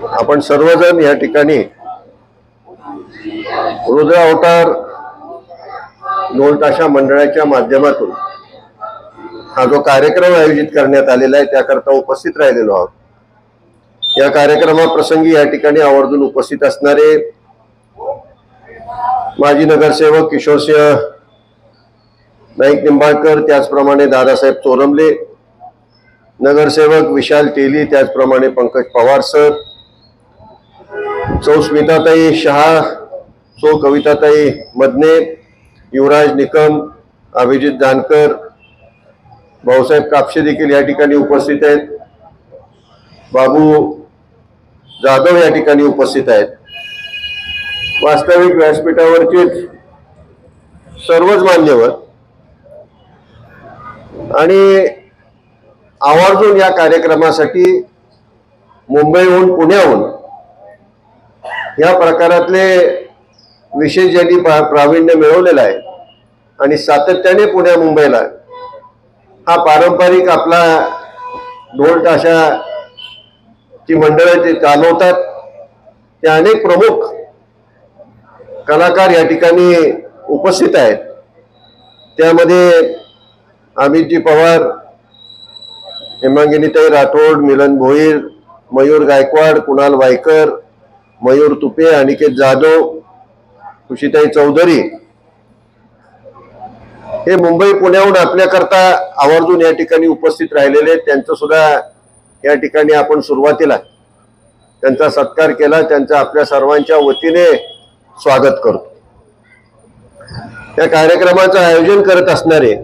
आपण सर्वजण या ठिकाणी रुद्र अवतार ढोल ताशा मंडळाच्या माध्यमातून हा जो कार्यक्रम आयोजित करण्यात आलेला आहे त्याकरता उपस्थित राहिलेलो आहोत। या कार्यक्रमाप्रसंगी या ठिकाणी आवर्जून उपस्थित असणारे माजी नगरसेवक किशोरसिंह नाईक निंबाळकर, त्याचप्रमाणे दादासाहेब चोरमले, नगरसेवक विशाल तेली, त्याचप्रमाणे पंकज पवार सर, सौ स्मिताताई शहा, सौ कविताताई मदने, युवराज निकम, अभिजित जानकर, भाऊसाहेब कापसे देखील या ठिकाणी उपस्थित आहेत। बाबू जाधव या ठिकाणी उपस्थित आहेत। वास्तविक व्यासपीठावरचे सर्वच मान्यवर आणि आवर्जून या कार्यक्रमासाठी मुंबईहून पुण्याहून या प्रकारातले विशेष ज्यांनी प्रावीण्य मिळवलेला आहे आणि सातत्याने पुण्या मुंबईला हा पारंपरिक आपला ढोल ताशा ची मंडळं ते चालवतात ते अनेक प्रमुख कलाकार या ठिकाणी उपस्थित आहेत। त्यामध्ये अमितजी पवार, हेमांगिनीताई राठोड, मिलन भोईर, मयूर गायकवाड, कुणाल वायकर, मयूर तुपे, अनिकेत जाधव, खुशीताई चौधरी हे मुंबई पुण्याहून आपल्याकरता आवर्जून या ठिकाणी उपस्थित राहिलेले। त्यांचं सुद्धा या ठिकाणी आपण सुरुवातीला त्यांचा सत्कार केला, त्यांचं आपल्या सर्वांच्या वतीने स्वागत करतो। या कार्यक्रमाचं आयोजन करत असणारे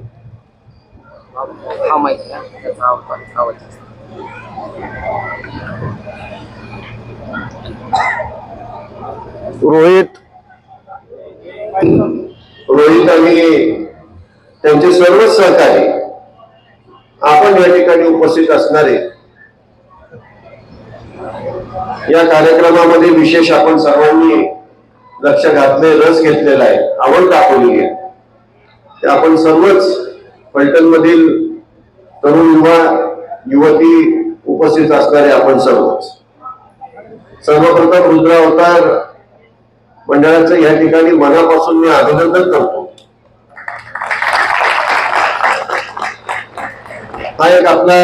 रोहित आणि त्यांचे सर्व सहकारी, आपण या ठिकाणी उपस्थित असणारे या कार्यक्रमामध्ये विशेष आपण सर्वांनी लक्ष घातले, रस घेतलेला आहे, आवड दाखवलेली आहे। ते आपण सर्वच फलटण मधील तरुण युवा युवती उपस्थित असणारे आपण सर्वच। सर्वप्रथम रुद्र अवतार मंडळाचं या ठिकाणी मनापासून मी अभिनंदन करतो। हा एक आपला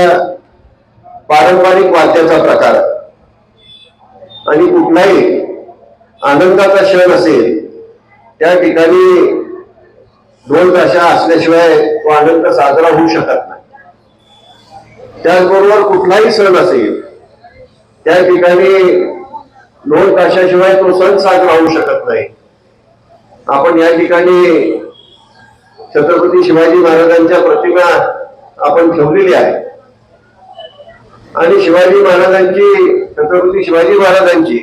पारंपरिक वाद्याचा प्रकार आहे आणि कुठलाही आनंदाचा क्षण असेल त्या ठिकाणी ढोल ताशा असल्याशिवाय तो आनंद साजरा होऊ शकत नाही। त्याचबरोबर कुठलाही सण असेल त्या ठिकाणी ढोल ताशाशिवाय तो सण साजरा होऊ शकत नाही। आपण या ठिकाणी छत्रपती शिवाजी महाराजांच्या प्रतिमा आपण ठेवलेली आहे आणि शिवाजी महाराजांची, छत्रपती शिवाजी महाराजांची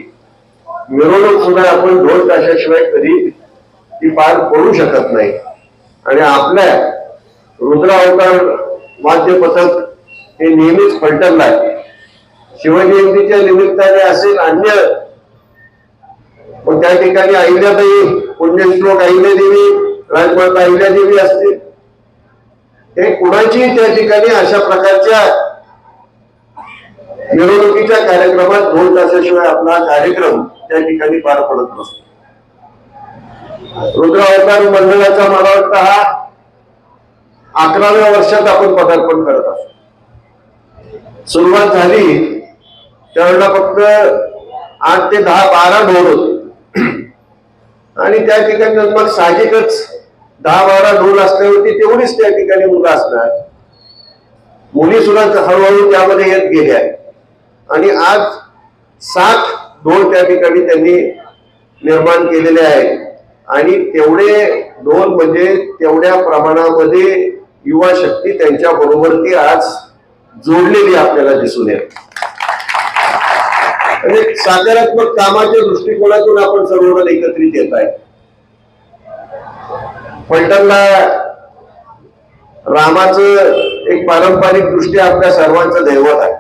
मिरवणूक सुद्धा आपण ढोल ताशाशिवाय कधी ती पार पडू शकत नाही। आणि आपल्या रुद्र अवतार वाद्य पथक हे नेहमीच फलटणला आहे। शिवजयंतीच्या निमित्ताने असेल अन्य, पण त्या ठिकाणी अहिल्यादेवी, पुण्यश्लोक अहिल्यादेवी, राजमाता अहिल्यादेवी असतील, हे कुणाची त्या ठिकाणी अशा प्रकारच्या मिरवणुकीच्या कार्यक्रमात ढोल ताशाशिवाय आपला कार्यक्रम त्या ठिकाणी पार पडत नसतो। रुद्र अवतार मंडळाचा मला वाटतं हा 11व्या वर्षात आपण पदार्पण करत असतो। सुरुवात झाली त्यावेळेला फक्त 8 ते 10-12 ढोल होते आणि त्या ठिकाणी मग साहजिकच 10-12 ढोल असल्यावरती तेवढीच त्या ठिकाणी मुलं असणार, मुली सुद्धा हळूहळू त्यामध्ये येत गेल्या आणि आज 7 ढोल त्या ठिकाणी त्यांनी निर्माण केलेले आहेत आणि तेवढे ढोल म्हणजे तेवढ्या प्रमाणामध्ये युवा शक्ती त्यांच्या बरोबर ती आज जोडलेली आपल्याला दिसून येते। आणि सकारात्मक कामाच्या दृष्टिकोनातून आपण सर्वजण एकत्रित येत आहे। फलटणला रामाचं एक पारंपरिक दृष्ट्या आपल्या सर्वांचं दैवत आहे।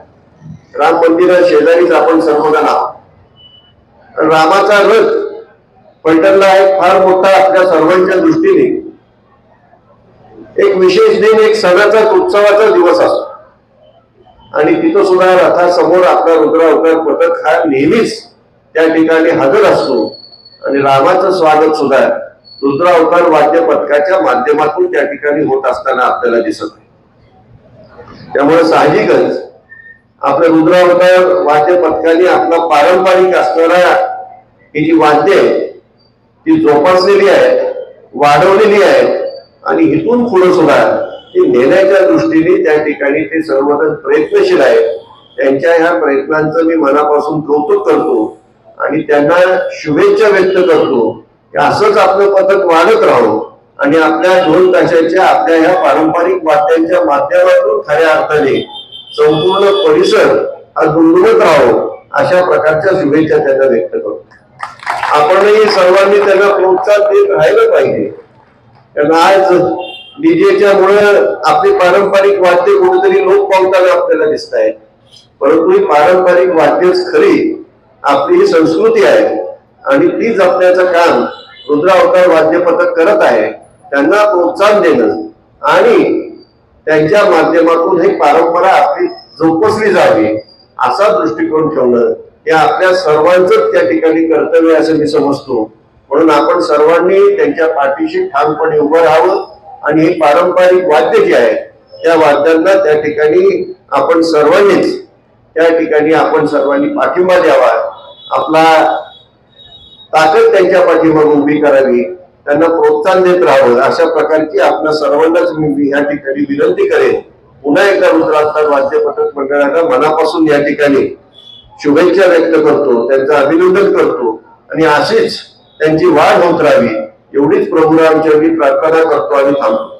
राम मंदिरा शेजारीच आपण सर्वजण आहोत। रामाचा रथ फलटणला एक फार मोठा आपल्या सर्वांच्या दृष्टीने एक विशेष दिन, एक सणाचा उत्सवाचा दिवस असतो। आणि तिथं सुद्धा रथासमोर आपला रुद्र अवतार पथक हा नेहमीच त्या ठिकाणी हजर असतो आणि रामाचं स्वागत सुद्धा रुद्र अवतार वाद्य पथकाच्या माध्यमातून त्या ठिकाणी होत असताना आपल्याला दिसत आहे. त्यामुळे साहजिकच आपल्या रुद्र अवतार वाद्य पथकाने आपला पारंपरिक असणारा ही जी वाद्य ती जोपासलेली आहे, वाढवलेली आहे आणि इथून पुढे सुद्धा ती नेण्याच्या दृष्टीने त्या ठिकाणी ते सर्वजण प्रयत्नशील आहेत. त्यांच्या ह्या प्रयत्नांचं मी मनापासून कौतुक करतो आणि त्यांना शुभेच्छा व्यक्त करतो की असंच आपलं पथक वाढत राहो आणि आपल्या ढोल ताशाच्या आपल्या ह्या पारंपरिक वाद्यांच्या माध्यमातून खऱ्या अर्थाने संपूर्ण परिसर हा दुमदुमत राहो अशा प्रकारच्या शुभेच्छा त्यांना व्यक्त करतो. आपणही सर्वांनी त्यांना प्रोत्साहन देत राहिलं पाहिजे. कारण आज डीजेच्या मुळे आपली पारंपरिक वाद्य कुठेतरी लोप पावताना आपल्याला दिसत आहेत, परंतु ही पारंपरिक वाद्यच खरी आपली ही संस्कृती आहे आणि ती जपण्याचं काम रुद्र अवतार वाद्य पथक करत आहे. त्यांना प्रोत्साहन देणं आणि त्यांच्या माध्यमातून ही परंपरा आपली जोपासली जावी असा दृष्टिकोन ठेवणं हे आपल्या सर्वांचंच त्या ठिकाणी कर्तव्य असं मी समजतो. म्हणून आपण सर्वांनी त्यांच्या पाठीशी ठामपणे उभं राहावं आणि ही पारंपरिक वाद्य जी आहे त्या वाद्यांना त्या ठिकाणी आपण सर्वांनी पाठिंबा द्यावा. आपला ताकद त्यांच्या पाठीमागे उभी करावी, त्यांना प्रोत्साहन देत राहावं अशा प्रकारची आपल्या सर्वांनाच मी या ठिकाणी विनंती करेन. पुन्हा एकदा रुद्र अवतार वाद्य पथक मंडळाला मनापासून या ठिकाणी शुभेच्छा व्यक्त करतो, त्यांचं अभिनंदन करतो आणि अशीच त्यांची वाढ होत राहावी एवढीच प्रभू रामचरणी प्रार्थना करतो आणि थांबतो.